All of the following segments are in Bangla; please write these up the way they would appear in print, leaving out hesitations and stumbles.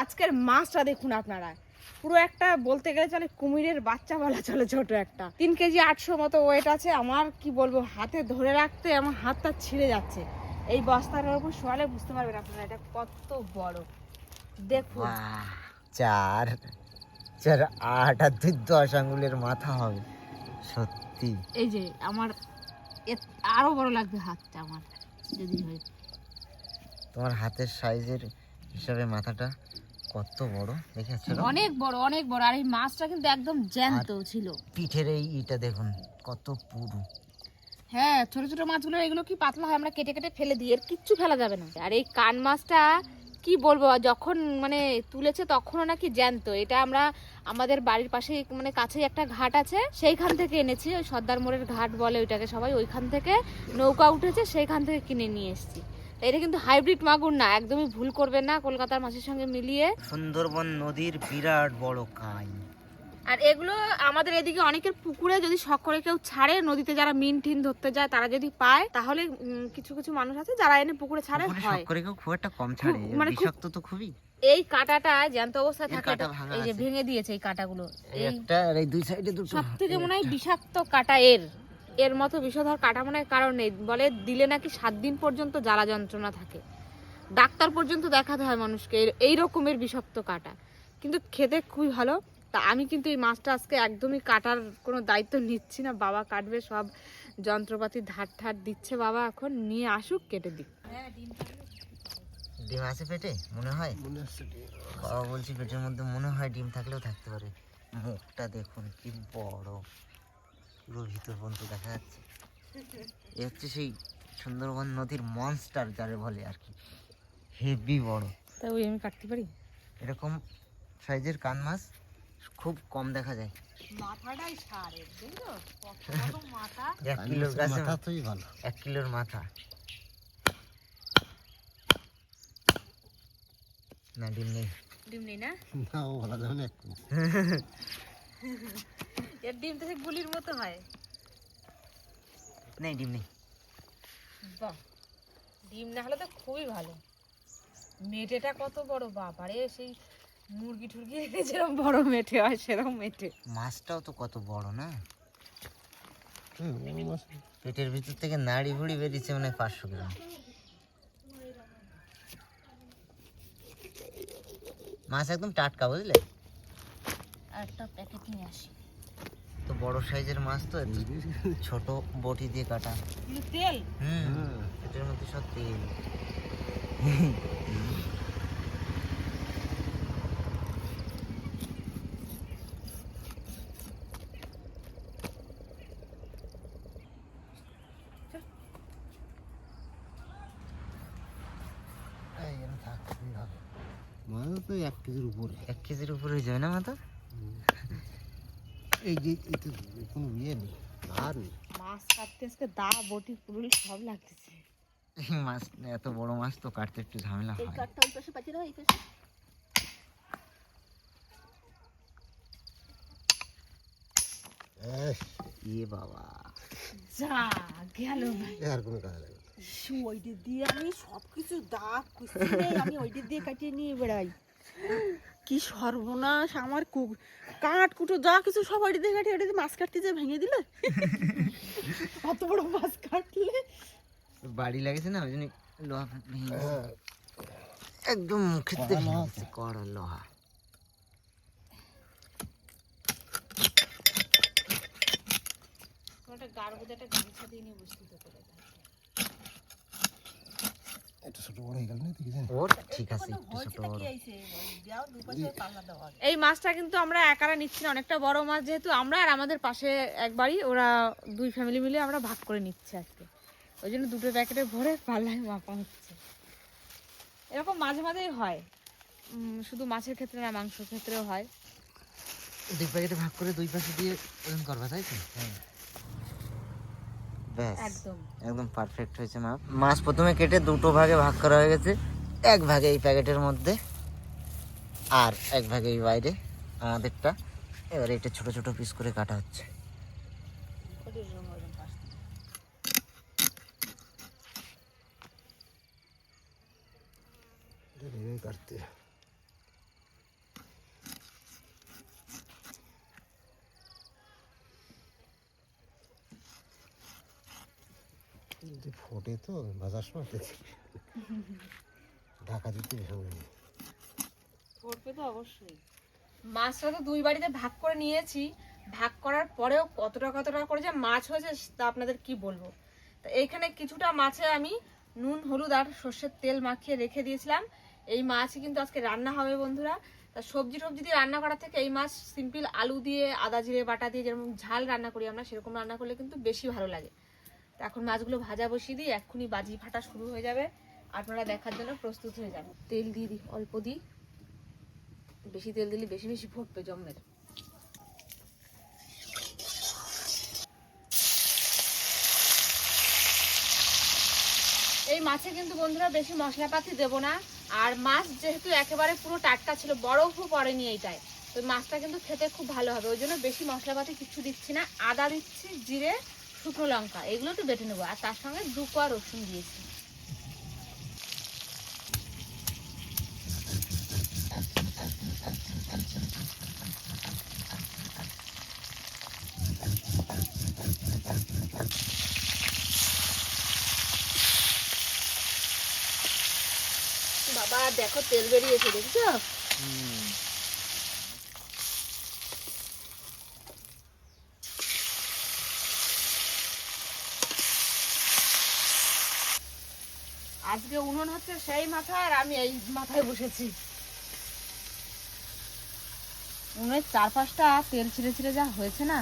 আজকের মাছটা দেখুন আপনারা, পুরো একটা বলতে গেলে চলে কুমিরের বাচ্চা বলা চলে, ছোট একটা 3 কেজি 800 মতো ওয়েট আছে। আমার কি বলবো, হাতে ধরে রাখতে আমার হাতটা ছিঁড়ে যাচ্ছে। এই বস্তাটার উপর শোয়ালে বুঝতে পারবেন আপনারা এটা কত বড়। দেখুন চার চার 8 আর 10 আঙ্গুলের মাথা হবে সত্যি। এই যে আমার আরো বড় লাগবে হাতটা আমার যদি হয়। তোমার হাতের সাইজের হিসাবে মাথাটা কত বড় দেখেছো? অনেক বড়, অনেক বড়। আর এই মাছটা কিন্তু একদম জ্যান্ত ছিল। পিঠের এইটা দেখুন কত পুরু। হ্যাঁ, ছোট ছোট মাছগুলো এগুলো কি পাতলা হয়, আমরা কেটে কেটে ফেলে দিই, এর কিচ্ছু ফেলা যাবে না। আর এই কান মাছটা কি বলবো, যখন মানে তুলেছে তখনও নাকি জ্যান্ত। এটা আমরা আমাদের বাড়ির পাশে মানে কাছেই একটা ঘাট আছে, সেইখান থেকে এনেছি। ওই সর্দার মোড়ের ঘাট বলে ওইটাকে সবাই, ওইখান থেকে নৌকা উঠেছে, সেইখান থেকে কিনে নিয়ে এসেছি। এটা কিন্তু হাইব্রিড মাগুর না, একদমই ভুল করবেন না কলকাতার মাছের সঙ্গে মিলিয়ে। সুন্দরবন নদীর বিরাট বড় কাই। আর এগুলো আমাদের এদিকে অনেকের পুকুরে যদি শখ করে কেউ ছাড়ে, নদীতে যারা মিন টিন ধরতে যায় তারা যদি পায়, তাহলে কিছু কিছু মানুষ আছে যারা এনে পুকুরে ছাড়ে। হয় শখ করে কেউ খুব একটা কম ছাড়ে, মানে বিষাক্ত তো খুবই। এই কাঁটাটা জ্যান্ত অবস্থায় থাকে, এই যে আছে। ভেঙে দিয়েছে এই কাঁটাগুলো। একটা আর এই দুই সাইডে দুটো। সবথেকে মনে হয় বিষাক্ত কাঁটা এর মতো বিষধর কাঁটা মনে হয় কারণ নেই। বলে দিলে নাকি 7 দিন পর্যন্ত জ্বালা যন্ত্রণা থাকে, ডাক্তার পর্যন্ত দেখাতে হয় মানুষকে এই রকমের বিষাক্ত কাঁটা। কিন্তু খেতে খুবই ভালো। তা আমি কিন্তু এই মাছটা আজকে একদমই কাটার কোনো দায়িত্ব নিচ্ছি না, বাবা কাটবে, সব যন্ত্রপাতি ধার ধার দিচ্ছে বাবা, এখন নিয়ে আসুক কেটে দিক। ডিম আছে পেটে মনে হয়, বাবা বলছি পেটের মধ্যে মনে হয় ডিম থাকলেও থাকতে পারে। মুখটা দেখুন কি বড়, পুরো ভিতর পর্যন্ত দেখা যাচ্ছে। এ হচ্ছে সেই সুন্দরবন নদীর মনস্টার যারে বলে আর কি, হেভি বড়। তা ওই আমি কাটতে পারি? এরকম সাইজের কান মাছ খুব কম দেখা যায়। মাথাটাই সারে, বুঝলো? কত মাথা। 1 কিলোর কাছে মাথা তুই ভালো, 1 কিলোর মাথা। না ডিম নেই, ডিম নেই না? না ও ভালো যাবে না একটু। এর ডিম তো সেই গুলির মতো হয়। নেই ডিম নেই। বাহ, ডিম না হলে তো খুবই ভালো। মেটেটা কত বড় বাবারে, সেই মুরগি টুরগি যেরকম বড় মেটে হয় সেরকম মেটে। মাছটাও তো কত বড় না, পেটের ভিতর থেকে নাড়ি ভুড়ি বেরিয়েছে মানে 500 গ্রাম। মাছ একদম টাটকা বুঝলে। একটা প্যাকেট নিয়ে আসি। তো বড় সাইজের মাছ তো, ছোট বটি দিয়ে কাটা। তেল পেটের মধ্যে সব তেল। মাথা তো 1 কেজির উপরে, 1 কেজির উপরে হয়ে যাবে না মাথা। এই যে কোনো ইয়ে নেই, আর মাছ কাটতে আজকে দা বটি পুরুল সব লাগতেছে। মাছ এত বড় মাছ তো কাটতে একটু ঝামেলা হয়। এই কাটটা ওই পাশে পাঠিয়ে দাও, এই পাশে। ইয়ে বাবা, যা গেল ভাই, আর কোনো কাজ লাগে না। ওইটা দিয়ে আমি সবকিছু দাগ কুচি নেই, আমি ওইটা দিয়ে কাটিয়ে নিয়ে বেড়াই। কি সর্বনাশ আমার, কাঠ কুটো যা কিছু সব ওইটা দিয়ে কাটিয়ে, ওইটা দিয়ে মাছ কাটতে যে ভেঙে দিলে। কত বড় মাছ কাটলে বাড়ি লাগেছে না, ওই জন্য লোহা ভেঙে গেছে। একদম মুখের দিয়ে ভেঙে গেছে, কড়া লোহা। একটা গাড় বোঝা একটা গামছা দিয়ে নিয়ে বসতে হতো। এই মাছটা কিন্তু আমরা একারা নিচ্ছি না, অনেকটা বড় মাছ যেহেতু, আমরা আর আমাদের পাশে একবারই ওরা 2 ফ্যামিলি মিলে আমরা ভাগ করে নিচ্ছি আজকে, ওই জন্য 2টো প্যাকেটে ভরে পাল্লায় মাপা হচ্ছে। এরকম মাঝে মাঝেই হয়, শুধু মাছের ক্ষেত্রে না, মাংসের ক্ষেত্রেও হয়। 2 প্যাকেটে ভাগ করে 2 পাশে দিয়ে ওজন করবা, তাই তো? ব্যাস একদম পারফেক্ট হয়েছে মাপ। মাছ প্রথমে কেটে 2টো ভাগে ভাগ করা হয়ে গেছে, 1 ভাগে এই প্যাকেটের মধ্যে আর 1 ভাগে এই বাইরে আমাদেরটা। এবার এটা ছোট ছোট পিস করে কাটা হচ্ছে। কাটতে ফোটে তো ভাজার সময় ঢাকা দিতে হবে। পড়বে তো অবশ্যই। মাছটা তো দুই বাড়িতে ভাগ করে নিয়েছি, ভাগ করার পরেও কতটা কতটা করে যে মাছ হয়েছে তা আপনাদের কি বলবো। তো এইখানে কিছুটা মাছে আমি নুন হলুদ আর সর্ষের তেল মাখিয়ে রেখে দিয়েছিলাম। এই মাছই কিন্তু আজকে রান্না হবে বন্ধুরা। তা সবজি টবজি দিয়ে রান্না করার থেকে এই মাছ সিম্পল আলু দিয়ে আদা জিরে বাটা দিয়ে যেরকম ঝাল রান্না করি আমরা, সেরকম রান্না করলে কিন্তু বেশি ভালো লাগে। তো এখন মাছগুলো ভাজা বসিয়ে দিই, এক্ষুনি বাজি ফাটা শুরু হয়ে যাবে, আপনারা দেখার জন্য প্রস্তুত হয়ে যাবেন। তেল দিয়ে দিই, অল্প দিই, বেশি তেল দিলে বেশি বেশি ফুটবে জমের। এই মাছে কিন্তু বন্ধুরা বেশি মশলাপাতি দেব না, আর মাছ যেহেতু একেবারে পুরো টাটকা ছিল, বরফও পড়েনি এইটায়, তো মাছটা কিন্তু খেতে খুব ভালো হবে, ওই জন্য বেশি মশলাপাতি কিছু দিচ্ছি না। আদা দিচ্ছি, জিরে, শুকনো লঙ্কা, এগুলো একটু বেটে নেবো, আর তার সঙ্গে 2 কোয়া রসুন দিয়েছি। বাবা দেখো তেল বেরিয়েছে, দেখছো? আজকে উনুন হচ্ছে সেই মাথায়, আর আমি এই মাথায় বসেছি। উনুনের 4-5টা তেল ছিঁড়ে ছিঁড়ে যা হয়েছে না।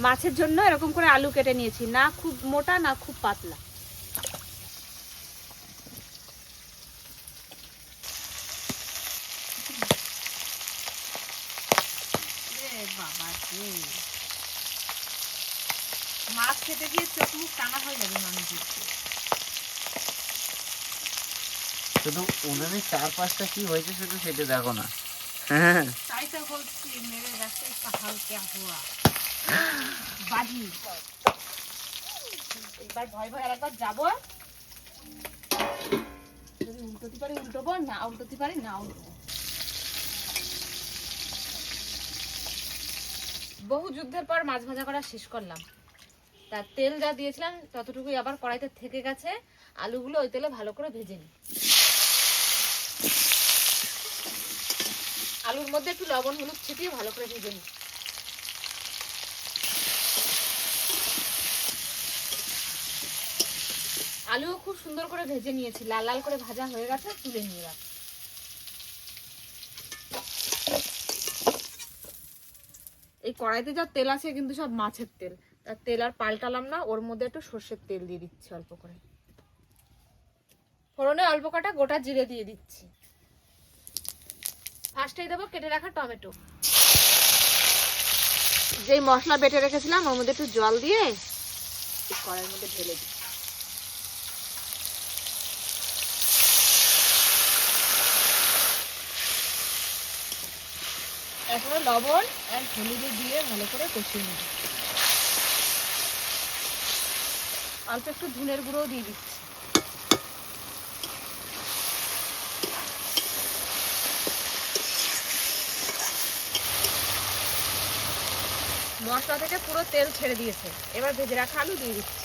মাছের জন্য এরকম করে আলু কেটে নিয়েছি, না খুব মোটা না খুব পাতলা। মাছ খেতে গিয়ে চোখ মুখ টানা হয়ে যাবে মানুষের। শুধু উনুনে 4-5টা কি হয়েছে শুধু সেটা দেখো না। তাই তো বলছি, মেরে রাস্তে হালকা হুয়া বাজি। এবার ভয় ভয় আরেকবার যাবো, যদি উল্টোতে পারি উল্টোবো, না উল্টোতে পারি না উল্টোবো। বহু যুদ্ধের পর মাছ ভাজা করা শেষ করলাম। তার তেল যা দিয়েছিলাম ততটুকুই আবার কড়াইতে থেকে গেছে, আলুগুলো ওই তেলে ভালো করে ভেজে নিই। আলুর মধ্যে একটু লবণ হলুদ ছিটিয়ে ভালো করে ভেজে নিই। আলুও খুব সুন্দর করে ভেজে নিয়েছি, লাল লাল করে ভাজা হয়ে গেছে, তুলে নিয়ে রাখ। এই কড়াইতে যা তেল আছে কিন্তু সব মাছের তেল, তার তেল আর পাল্টালাম না, ওর মধ্যে একটু সর্ষের তেল দিয়ে দিচ্ছি অল্প করে। ফোড়নে অল্প কটা গোটা জিরে দিয়ে দিচ্ছি। ফার্স্টেই দেবো কেটে রাখা টমেটো। যেই মশলা বেটে রেখেছিলাম ওর মধ্যে একটু জল দিয়ে কড়াইয়ের মধ্যে ঢেলে দিই। এরপরে লবণ আর হলুদ দিয়ে ভালো করে কষিয়ে নেব। অল্প একটু ধনের গুঁড়ো দিয়ে দিচ্ছি। মশলা থেকে পুরো তেল ছেড়ে দিয়েছে, এবার ভেজে রাখা আলু দিয়ে দিচ্ছি।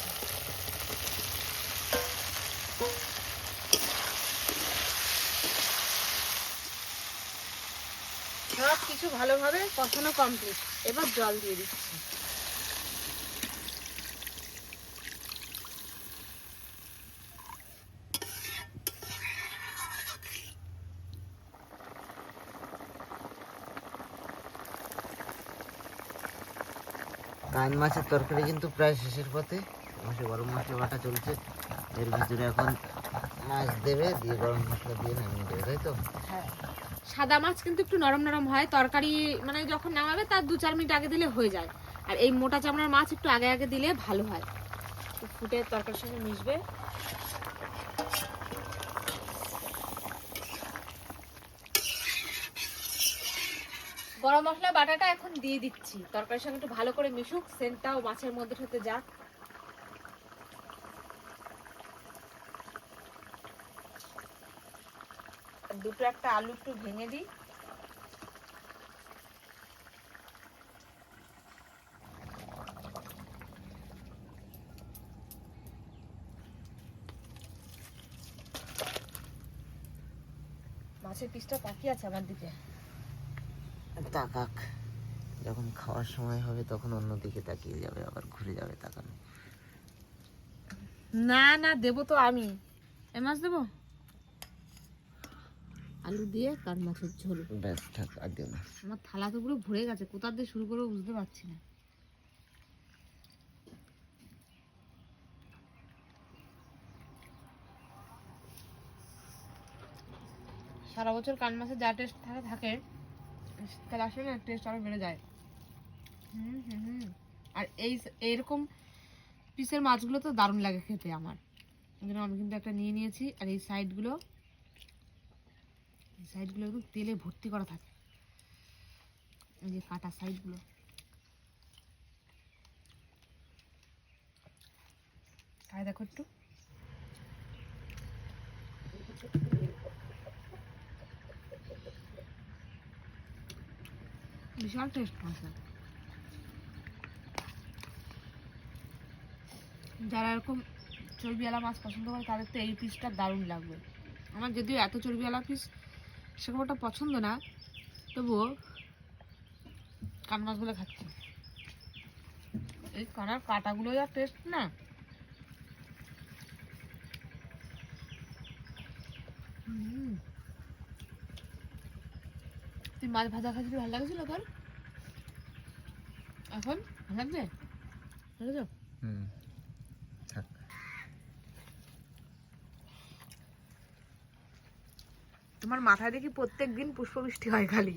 সব কিছু ভালোভাবে কষানো কমপ্লিট, এবার জল দিয়ে দিচ্ছি। কান মাছের তরকারি কিন্তু প্রায় শেষের পথে। গরম মশলা বাটা চলছে, এর ভিতরে এখন মাছ দেবে, দিয়ে গরম মশলা দিয়ে নামিয়ে দেবে, তাই তো? হ্যাঁ, সাদা মাছ কিন্তু একটু নরম নরম হয়, তরকারি মানে যখন নামাবে তার 2-4 মিনিট আগে দিলে হয়ে যায়। আর এই মোটা চামড়ার মাছ একটু আগে আগে দিলে ভালো হয়, ফুটে তরকারির সঙ্গে মিশবে। গরম মশলা বাটাটা এখন দিয়ে দিচ্ছি, তরকারির সঙ্গে একটু ভালো করে মিশুক, সেন্টটাও মাছের মধ্যে ঢুকে যাক। দুটো একটা আলু একটু ভেঙে দিই। মাছের পিসটা তাকিয়ে আছে আমার দিকে। তাকাক, যখন খাওয়ার সময় হবে তখন অন্যদিকে তাকিয়ে যাবে, আবার ঘুরে যাবে তাকানো। না না, দেবো তো আমি। এই মাছ দেবো, আলু দিয়ে কান মাছের ঝোল। ব্যাস থাক, আর দিও না। আমার থালা তো পুরো ভরে গেছে, কোথা দিয়ে শুরু করবো বুঝতে পারছি না। সারা বছর কান মাছের যা টেস্ট থাকে শীতকাল আসলে না টেস্ট আরো বেড়ে যায়। আর এইরকম পিসের মাছগুলো তো দারুণ লাগে খেতে আমার। এই জন্য আমি কিন্তু একটা নিয়ে নিয়েছি। আর এই সাইডগুলো একদম তেলে ভর্তি করা থাকে, এই যে কাটা সাইডগুলো। খাই দেখো একটু। বিশাল টেস্ট মাছটা। যারা এরকম চর্বিওয়ালা মাছ পছন্দ করে তাদের তো এই পিসটা দারুণ লাগবে। আমার যদিও এত চর্বিওয়ালা পিস সেরকম একটা পছন্দ না, তবুও কান মাছগুলো খাচ্ছি। এই কানার কাটাগুলো যা টেস্ট না, তুই মাছ ভাজা খাচ্ছিলি, ভালো লাগছিল তোর? এখন ভালো লাগছে? বুঝেছো? থাক। তোমার মাথায় দেখি প্রত্যেক দিন পুষ্পবৃষ্টি হয় খালি,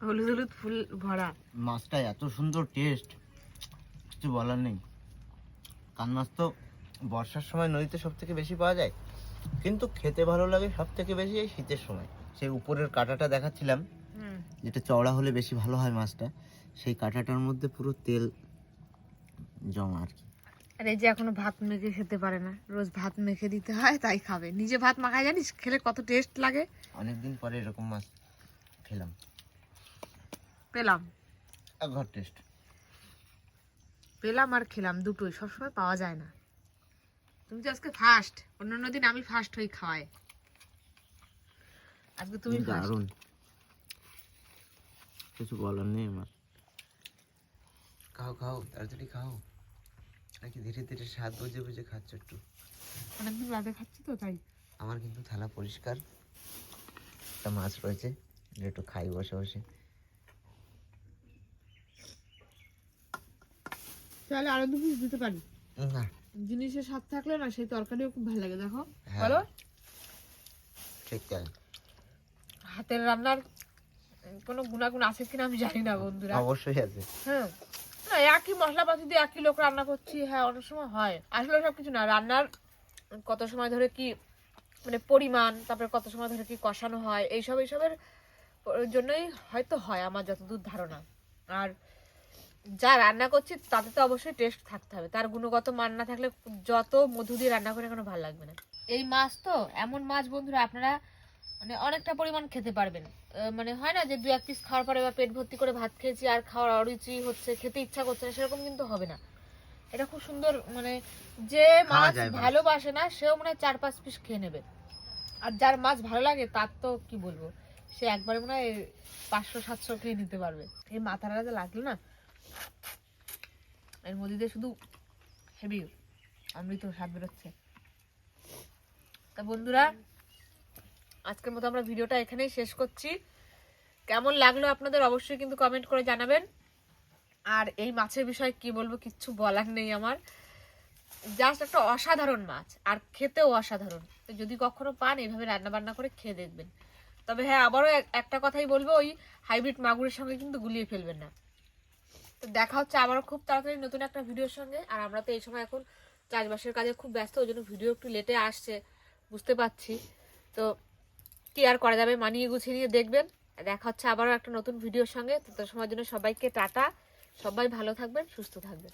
হলুদ হলুদ ফুল ভরা। মাছটা এত সুন্দর টেস্ট, কিছু বলার নেই। কান মাছ তো বর্ষার সময় নদীতে সব থেকে বেশি পাওয়া যায়, কিন্তু খেতে ভালো লাগে সব থেকে বেশি এই শীতের সময়। সেই উপরের কাঁটাটা দেখাচ্ছিলাম, যেটা চওড়া হলে বেশি ভালো হয় মাছটা, সেই কাঁটাটার মধ্যে পুরো তেল জমা আর কি। আর এই যে এখনো ভাত মেখে খেতে পারে না, রোজ ভাত মেখে দিতে হয় তাই খাবে। নিজে ভাত মাখায় জানিস খেলে কত টেস্ট লাগে। অনেকদিন পরে এরকম মাছ খেলাম, পেলাম ঘর টেস্ট পেলাম আর খেলাম, দুটোই সবসময় পাওয়া যায় না। তুমি তো আজকে ফার্স্ট, অন্যান্য দিন আমি ফার্স্ট হই খাওয়াই, আজকে তুমি ফার্স্ট। দারুণ, কিছু বলার নেই আমার। খাও খাও, তাড়াতাড়ি খাও, নাকি ধীরে ধীরে স্বাদ বুঝে বুঝে খাচ্ছ একটু? অনেকদিন রাতে খাচ্ছি তো তাই। আমার কিন্তু থালা পরিষ্কার, একটা মাছ রয়েছে, একটু খাই বসে বসে। তাহলে আরো দু পিস দিতে পারি। না, জিনিসের স্বাদ থাকলে না সেই তরকারিও খুব ভালো লাগে। দেখো হ্যাঁ, বলো, ঠিক তাই। হাতের রান্নার কোনো গুণাগুণ আছে কিনা আমি জানি না বন্ধুরা। অবশ্যই আছে। হ্যাঁ, না একই মশলাপাতি দিয়ে একই লোক রান্না করছি, হ্যাঁ অনেক সময় হয়। আসলে সব কিছু না, রান্নার কত সময় ধরে কি মানে পরিমাণ, তারপরে কত সময় ধরে কি কষানো হয়, এইসবের জন্যই হয়তো হয় আমার যতদূর ধারণা। আর যা রান্না করছি তাতে তো অবশ্যই টেস্ট থাকতে হবে, তার গুণগত মান না থাকলে যত মধু দিয়ে রান্না করে কোনো ভালো লাগবে না। এই মাছ তো এমন মাছ বন্ধুরা, আপনারা মানে অনেকটা পরিমাণ খেতে পারবেন। মানে হয় না যে দু এক পিস খাওয়ার পরে বা পেট ভর্তি করে ভাত খেয়েছি আর খাওয়ার অরুচি হচ্ছে, খেতে ইচ্ছা করছে না, সেরকম কিন্তু হবে না। এটা খুব সুন্দর, মানে যে মাছ ভালোবাসে না সেও মনে হয় 4-5 পিস খেয়ে নেবে। আর যার মাছ ভালো লাগে তার তো কি বলবো, সে একবারে মনে হয় 500-700 খেয়ে নিতে পারবে। এই মাথাটা যে লাগলো না, এর মধ্যে দিয়ে শুধু হেভি অমৃত স্বাদ বেরোচ্ছে। তা বন্ধুরা, আজকের মতো আমরা ভিডিওটা এখানেই শেষ করছি। কেমন লাগলো আপনাদের অবশ্যই কিন্তু কমেন্ট করে জানাবেন। আর এই মাছের বিষয়ে কি বলবো, কিচ্ছু বলার নেই আমার। জাস্ট একটা অসাধারণ মাছ, আর খেতেও অসাধারণ। তো যদি কখনো পান এইভাবে রান্না বান্না করে খেয়ে দেখবেন। তবে হ্যাঁ, আবারও একটা কথাই বলবো, ওই হাইব্রিড মাগুরের সঙ্গে কিন্তু গুলিয়ে ফেলবেন না। তো দেখা হচ্ছে আবারও খুব তাড়াতাড়ি নতুন একটা ভিডিওর সঙ্গে। আর আমরা তো এই সময় এখন চাষবাসের কাজে খুব ব্যস্ত, ওই জন্য ভিডিও একটু লেটে আসছে বুঝতে পারছি। তো কি আর করা যাবে, মানিয়ে গুছিয়ে নিয়ে দেখবেন। দেখা হচ্ছে আবারও একটা নতুন ভিডিওর সঙ্গে। তো সময়ের জন্য সবাইকে টাটা, সবাই ভালো থাকবেন, সুস্থ থাকবেন।